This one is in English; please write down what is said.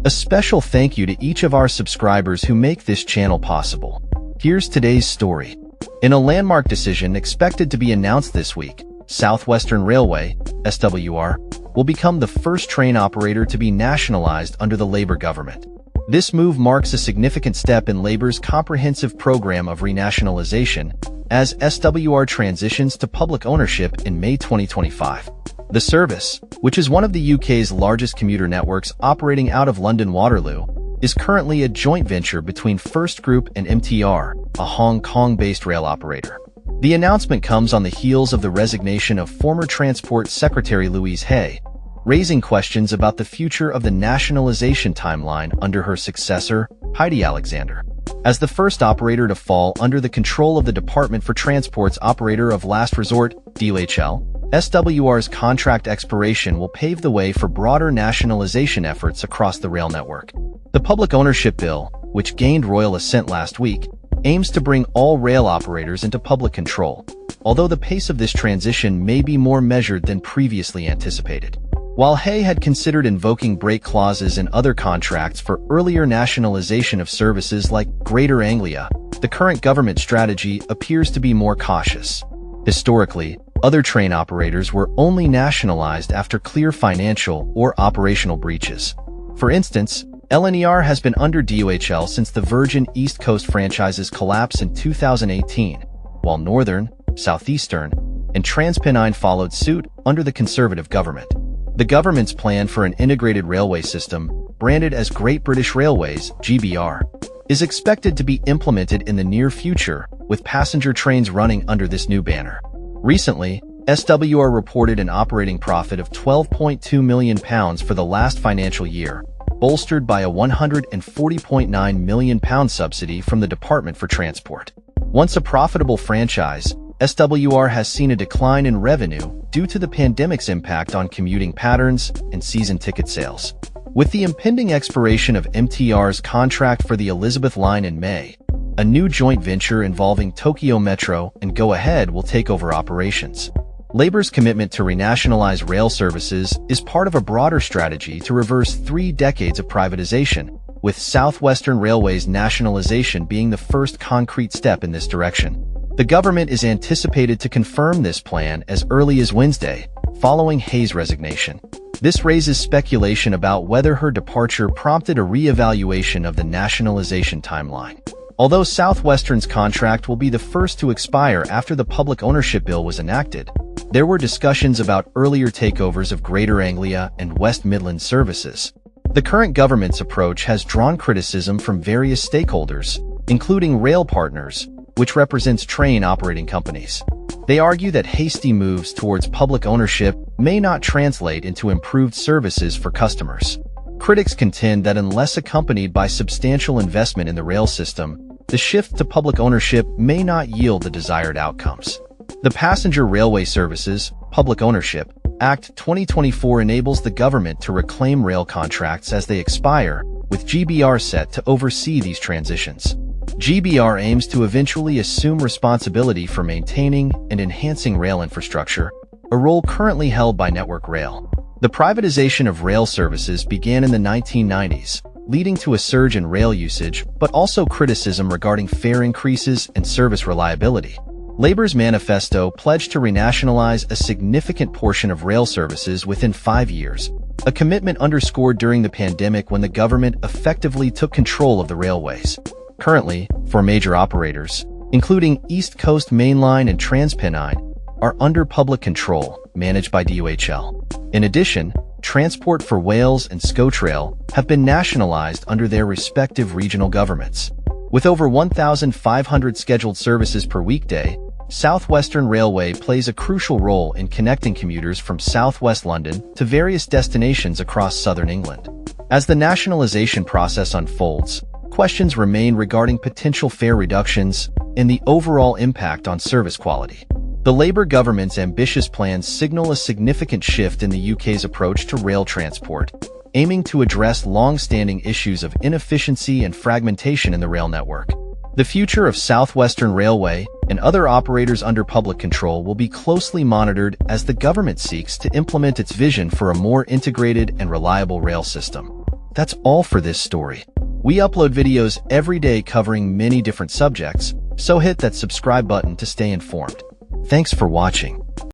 A special thank you to each of our subscribers who make this channel possible. Here's today's story. In a landmark decision expected to be announced this week, Southwestern Railway, SWR, will become the first train operator to be nationalized under the Labour government. This move marks a significant step in Labour's comprehensive program of renationalisation as SWR transitions to public ownership in May 2025. The service, which is one of the UK's largest commuter networks operating out of London Waterloo, is currently a joint venture between First Group and MTR, a Hong Kong-based rail operator. The announcement comes on the heels of the resignation of former Transport Secretary Louise Hay, raising questions about the future of the nationalisation timeline under her successor, Heidi Alexander. As the first operator to fall under the control of the Department for Transport's Operator of Last Resort, DOHL, SWR's contract expiration will pave the way for broader nationalisation efforts across the rail network. The Public Ownership Bill, which gained royal assent last week, aims to bring all rail operators into public control, although the pace of this transition may be more measured than previously anticipated. While Hay had considered invoking break clauses in other contracts for earlier nationalisation of services like Greater Anglia, the current government strategy appears to be more cautious. Historically, other train operators were only nationalized after clear financial or operational breaches. For instance, LNER has been under DOHL since the Virgin East Coast franchise's collapse in 2018, while Northern, Southeastern, and TransPennine followed suit under the Conservative government. The government's plan for an integrated railway system, branded as Great British Railways (GBR), is expected to be implemented in the near future, with passenger trains running under this new banner. Recently, SWR reported an operating profit of £12.2 million for the last financial year, bolstered by a £140.9 million subsidy from the Department for Transport. Once a profitable franchise, SWR has seen a decline in revenue due to the pandemic's impact on commuting patterns and season ticket sales. With the impending expiration of MTR's contract for the Elizabeth Line in May, a new joint venture involving Tokyo Metro and Go Ahead will take over operations. Labour's commitment to renationalize rail services is part of a broader strategy to reverse 3 decades of privatization, with Southwestern Railway's nationalisation being the first concrete step in this direction. The government is anticipated to confirm this plan as early as Wednesday, following Hay's resignation. This raises speculation about whether her departure prompted a re-evaluation of the nationalisation timeline. Although Southwestern's contract will be the first to expire after the Public Ownership Bill was enacted, there were discussions about earlier takeovers of Greater Anglia and West Midlands services. The current government's approach has drawn criticism from various stakeholders, including rail partners, which represents train operating companies. They argue that hasty moves towards public ownership may not translate into improved services for customers. Critics contend that unless accompanied by substantial investment in the rail system, the shift to public ownership may not yield the desired outcomes. The Passenger Railway Services, Public Ownership Act 2024 enables the government to reclaim rail contracts as they expire, with GBR set to oversee these transitions. GBR aims to eventually assume responsibility for maintaining and enhancing rail infrastructure, a role currently held by Network Rail. The privatization of rail services began in the 1990s, leading to a surge in rail usage, but also criticism regarding fare increases and service reliability. Labour's manifesto pledged to renationalize a significant portion of rail services within 5 years, a commitment underscored during the pandemic when the government effectively took control of the railways. Currently, 4 major operators, including East Coast Mainline and TransPennine, are under public control, managed by DOHL. In addition, Transport for Wales and ScoTrail have been nationalised under their respective regional governments. With over 1,500 scheduled services per weekday, Southwestern Railway plays a crucial role in connecting commuters from southwest London to various destinations across southern England. As the nationalisation process unfolds, questions remain regarding potential fare reductions and the overall impact on service quality. The Labour government's ambitious plans signal a significant shift in the UK's approach to rail transport, aiming to address long-standing issues of inefficiency and fragmentation in the rail network. The future of Southwestern Railway and other operators under public control will be closely monitored as the government seeks to implement its vision for a more integrated and reliable rail system. That's all for this story. We upload videos every day covering many different subjects, so hit that subscribe button to stay informed. Thanks for watching.